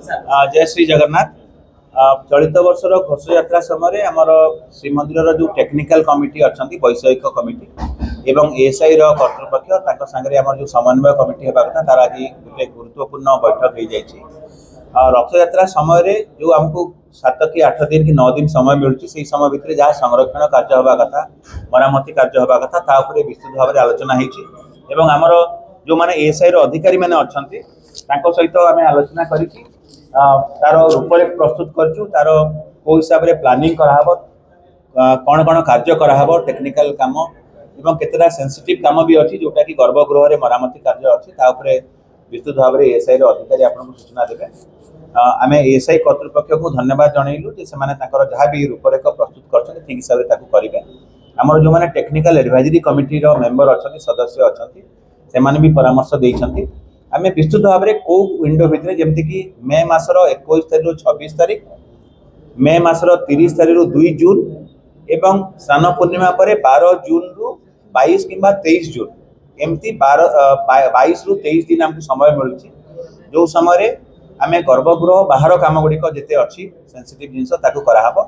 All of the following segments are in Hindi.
जय श्री जगन्नाथ। चलित वर्षर घोष यात्रा समय आमर श्रीमंदिर जो टेक्निकल कमिटी अच्छा वैषयिक कमिटी एवं एएसआई कर्तृपक्ष सागर आम जो समन्वय कमिटी होगा कथा तार आज गोटे गुरुत्वपूर्ण बैठक हो जाए। रथ यात्रा समय जो आमको 7 कि 8 दिन कि 9 दिन समय मिलूँ से समय भितर जहाँ संरक्षण कार्य होगा कथा मरामती कार्य होगा कथा विस्तृत भाव में आलोचना होती। आमर जो मैंने एएसआई अधिकारी मैंने अच्छा सहित आम आलोचना कर तार रूपरेख प्रस्तुत करूँ तार को हिसाब से प्लानिंग कराहब कौन कौन कार्य कराहब टेक्निकल काम एवं केतटा सेंसिटिव काम भी अच्छी जोटा कि गर्भगृह में मरामती कार्य अच्छी विस्तृत भाव में एएसआई अधिकारी आपको सूचना देवे। आम एएसआई कर्तृपक्ष को धन्यवाद जनइलु जहाँ भी रूपरेख प्रस्तुत कर ठीक हिसाब से करेंगे। आमर जो मैंने टेक्निकल एडवाइजरी कमिटी मेंबर अच्छा सदस्य अच्छा से भी परामर्श देते आम विस्तृत भाव में कौ विंडो भितर जमती कि मे मासर 21 तारीख 26 तारीख मे मासर 30 तारीख 2 जून एवं स्नान पूर्णिमा पर 12 जून रु 22 कि 23 जून एमती 22 रु 23 दिन आमको समय मिलूँ जो समय आम गर्भगृह बाहर कम गुड़िक जिते अच्छी सेंसिटिव जिनस कराहब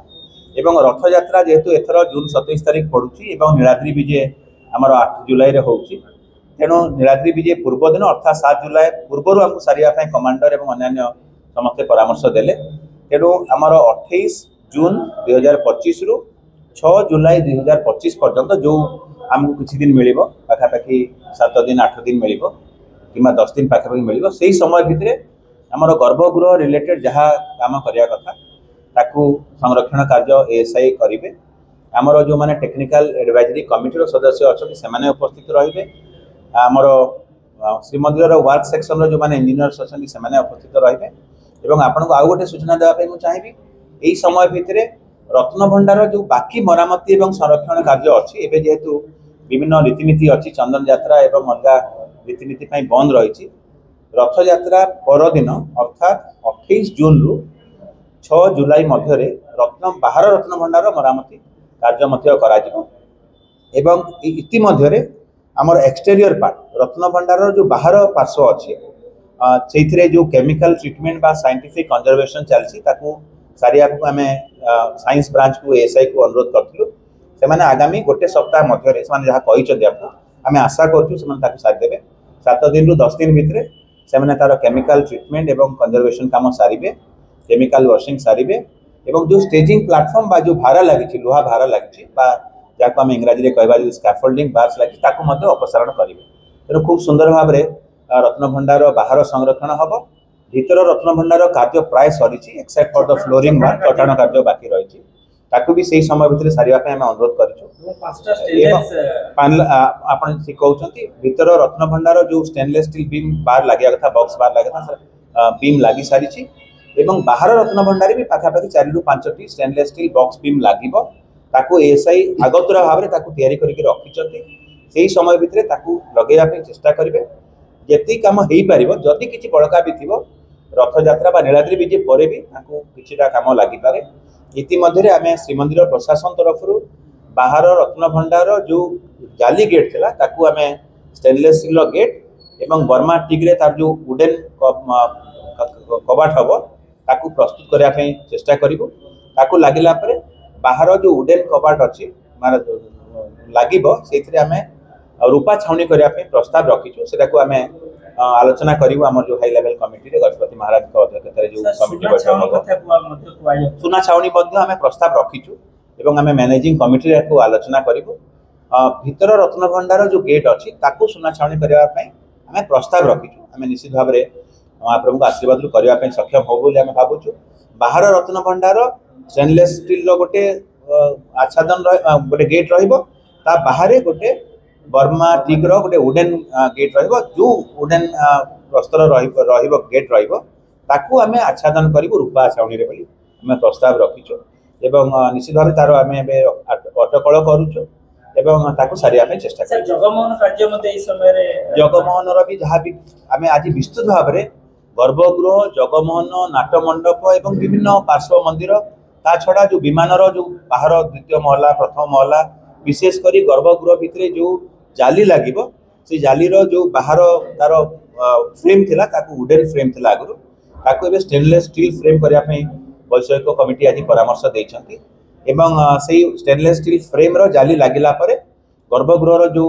एवं रथ यात्रा जेहेतु एथर जून 27 तारीख पड़ुची नीलाद्री विजय आमर 8 जुलाई हो तेणु नीलाद्री विजय पूर्व दिन अर्थात 7 जुलाई पूर्व आमको सारे कमांडर और अन्य समस्ते परामर्श देले। तेणु आमर 28 जून 2025 रु 6 जुलाई 2025 पर्यंत जो आमको किसी दिन मिल पाखापाखि 7 दिन 8 दिन मिल कि 10 दिन पाखापाखि मिल से समय भितर आमर गर्भगृह रिलेटेड जहाँ काम करने कथा ताकू संरक्षण कार्य एएसआई करेंगे। आमर जो मैंने टेक्निकल एडवाइजरी कमिटी सदस्य अच्छा से उपस्थित रहे। आमर श्रीमंदिर वर्क सेक्शन जो मैंने इंजीनियर्स अच्छा से उपस्थित रहे। आपको आउ गोटे सूचना देवाई मुझे चाहिए यही समय भितर रत्न भंडार जो बाकी मरामती और संरक्षण कार्य अच्छी जेहेतु विभिन्न रीतिनीति अच्छी चंदन यात्रा और अलग रीतिनीति बंद रही रथ यात्रा परदिन अर्थात 28 जून रु 6 जुलाई मध्य बाहर रत्न भंडार मरामती कार्य इतिमध्य आमर एक्सटेरियर पार्ट रत्न भंडार जो बाहर पार्श्व अच्छी से जो केमिकल ट्रिटमेंट बा साइंटिफिक कंजर्वेशन चलती सारिया को आम साइंस ब्रांच को एएसआई को अनुरोध करूँ से आगामी गोटे सप्ताह मध्य जहाँ कहते आम आशा करूँ सारिदेवे 7 दिन रु 10 दिन भितर से तार केमिकल ट्रिटमेंट एवं कंजर्वेशन काम सारे केमिकल वॉशिंग सारे और जो स्टेजिंग प्लाटफॉर्म बा जो भारा लगी लुहा भारा लगी जहाँ आम इंग्राजी कहवा जो स्कैफोल्डिंग बार्स लगी अपसारण करेंगे। तेणु खूब सुंदर भाव में रत्न भंडार बाहर संरक्षण हम भीतर रत्न भंडार कार्य प्राय सरी एक्सेप्ट फॉर द फ्लोरिंग बार चटाण कार्य बाकी रही भी से समय भितर सारे अनुरोध कर भीतर रत्न भंडार जो स्टेनलेस स्टील बीम बार लगे कथा बॉक्स बार लगे था बीम लगी सारी बाहर रत्न भंडार भी पाखापाखि 4 रु 5टी स्टेनलेस स्टील बॉक्स बीम लगे एएसआई आगतुरा भाव में तैयारी करके रखी समय भितर लगे चेष्टा करेंगे जी कम हो पार जदि किसी बड़का भी थी रथ यात्रा नीलाद्री विजय पर भी कि कम लगिपे। इतिमध्य आम श्रीमंदिर प्रशासन तरफ बाहर रत्न भंडार जो जाली गेट थी आम स्टेनलेस स्टील गेट एवं बर्मा टिग्रे तार जो वुडेन कबाट हम ताकू प्रस्तुत करने चेष्टा करूँ लगला बाहर जो वुडेन कबाट अच्छी लगे से आम रूपा छाउनी करने प्रस्ताव रखीचु से आलोचना करूँ आम जो high level committee Gajapati Maharaj अध्यक्षता जो कमिटी बैठक सुना छाउनी आम प्रस्ताव रखीचु एवं आम मैनेजिंग कमिटी को आलोचना करूँ भीतर रत्न भंडार जो गेट अच्छी सुना छाउनी करने आम प्रस्ताव रखीचु आम निश्चित भाव में महाप्रभु आशीर्वाद करने सक्षम हो बोली आम भावुँ। बाहर रत्न भंडार स्टेनलेस स्टील गोटे आच्छादन गोटे गेट रा बाहर गोटे बर्मा टिग्र गोटे वुडेन गेट रो वुडेन प्रस्तर गेट रही आम आच्छादन करूँ रूपा छाउनी आम प्रस्ताव रखीचु निश्चित भाव तार आम अटकल करूँ सारे चेष्टा जगमोहन भी जहाँ भी आम आज विस्तृत भाव में गर्भगृह जगमोहन नाटमंडप और विभिन्न पार्श्व मंदिर ता छड़ा जो विमान जो बाहर द्वितीय महला प्रथम महला विशेषकर गर्भगृह भितर जो जाली लगे से जाली जो बाहर तार फ्रेम थिला वुडेन फ्रेम थिला आगु ताको एबे स्टेनलेस स्टील फ्रेम करिया पे वैषयिक कमिटी आज परामर्श देइछंती एवं सेही स्टेनलेस स्टील फ्रेम रो जाली लागिला परे गर्भगृह रो जो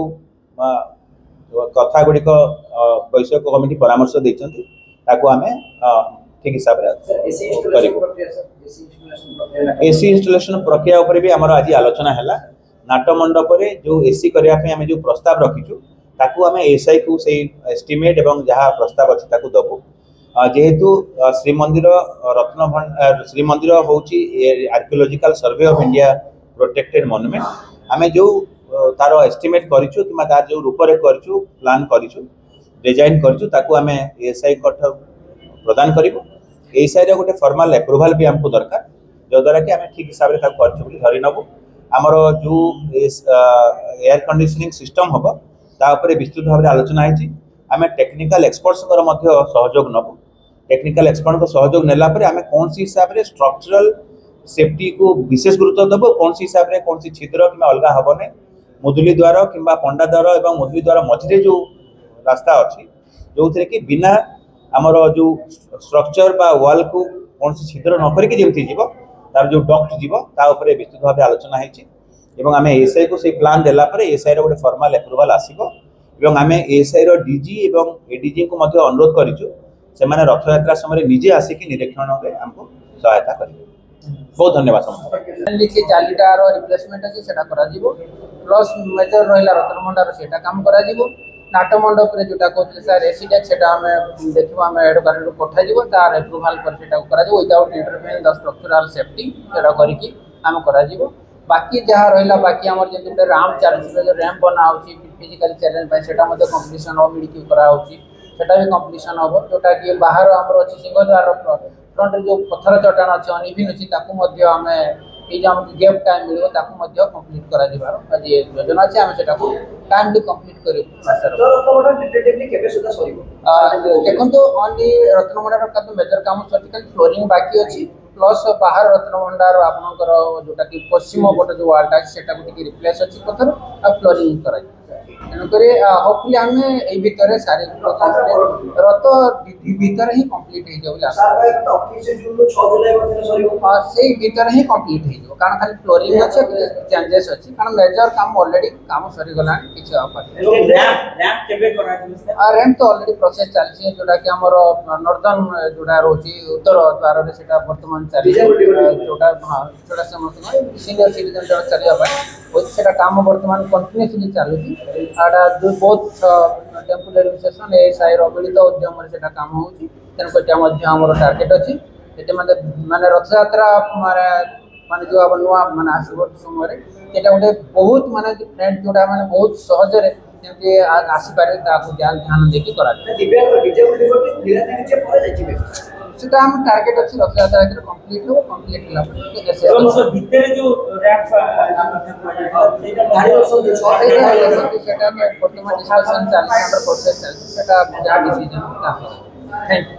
कथा गुड़िक वैषयिक कमिटी परामर्श देइछंती ताको आमे ठीक हिसाब रे एसी इंस्टॉलेशन प्रक्रिया ऊपर भी हमर आज आलोचना हैला नाट्य मंडप रे जो एसी करिया पे हमें जो प्रस्ताव रखिछु ताकू हमें एसआई को से एस्टिमेट एवं जहाँ प्रस्ताव अच्छी ताकू दबु जेहेतु श्रीमंदिर श्रीमंदिर होची archaeological survey of India protected monument आमे जो तार एस्टिमेट करिछु किमा तार जो रूप रे करिछु प्लान करिछु डिजाइन करिछु ताकू हमें एसआई कठ प्रदान करिवो एसआई रे गोटे फॉर्मल अप्रूवल भी हमको दरकार जो द्वारा कि हमें ठीक हिसाब रे ताकू करिछु बोली धरि नबु हमर जो एयर कंडीशनिंग सिस्टम होबो ता ऊपर विस्तृत भाव में आलोचना है आम टेक्निकल एक्सपर्ट्स सहयोग नबू टेक्निकल एक्सपर्ट को सहयोग नेला परे आम कौन सी हिसाब से स्ट्रक्चरल सेफ्टी को विशेष गुरुत्व देव कौन सी हिसाब से कौन सी छिद्र कि अलग हेने मुदुली द्वार कि पंडा द्वार और मुदुली द्वार मझे जो रास्ता अच्छी जो थे कि बिना आमर जो स्ट्रक्चर बा वाल को कौन सी छिद्र न करिक जमती जीव तार जो डक्ट जीव ता ऊपर विस्तृत भाव आलोचना है एवं आम एसआई को से प्लान देला परे एसआई रो गोटे फॉर्मल अप्रूवल आसीबो एवं आम एसआई रो डीजी एवं एडीजी को मध्य अनुरोध करिछु से माने रथ यात्रा समय निजे आसिक निरीक्षण रे हमको सहायता करिवे। बहुत धन्यवाद समस्त लिखि जालीटार रिप्लेसमेंट अछि सेटा करा जिवो प्लस मेजर रहिला रत्नभंडार सेटा काम करा जिवो नाट्य मंडप रे जोटा कहते सर एसी डेक सेटा हमें देखिबो हमें एडवांस रो पठा जिवो तार अप्रूवल पर सेटा करा जिवो without interference the structural safety सेटा करिकि हम करा जिवो बाकी जहाँ रहा बाकी आम जो राम चलती जो रैम्प बना फिजिकल चैलेंज सेटा कंपटीशन हम मिडिकी कराटा भी कंपटीशन हम जोटा कि बाहर आमर अच्छी सिंहद्वार फ्रंट जो पत्थर चट्टान अच्छे अनइविन अच्छी आम ये जो आमको गैप टाइम मिले कंप्लीट कर योजना अच्छे आम से टाइमली कंप्लीट कर देखो ओनली रत्नभंडार मेजर काम सरी फ्लोरिंग बाकी अच्छी प्लस बाहर रत्नभंडार आपनकर जोटा कि पश्चिम पट जो वालटा सेटा को रिप्लेस अच्छी पत्थर आ फ्लोरिंग करा तेणुक होपफुली आम ये भितर सारी रथ भितर ही कंप्लीट से भितर ही कंप्लीट हो कारण खाली फ्लोरिंग अच्छे चेंजेस अच्छी कारण मेजर काम ऑलरेडी काम सरीगला किसी रैंप तो ऑलरेडी प्रोसेस चलती जोटा कि आमर नॉर्दर्न जोटा रोची उत्तर द्वार बर्तमान जोटा जोटा समस्त सीनियर सिटीजन जो चलने काम बर्तमान कंटिन्यूसली चलुची जो बहुत टेम्पल एडमिनिस्ट्रेशन एएसआई मिलित उद्यम काम होमर टार्गेट अच्छी माने रथ यात्रा माने जो नुआ माने आसब समय गोटे बहुत माने फ्रेंड जोटा माने बहुत सहजरे आसीपारे ध्यान देखिए सेटा हम टार्गेट अच्छी रथ यात्रा कंप्लीट हो कंप्लीट होला भितर जो रैप सेटा में वर्तमान डिस्कशन चलती है प्रोसेस चलती है सेटा जा डिसीजन थैंक यू।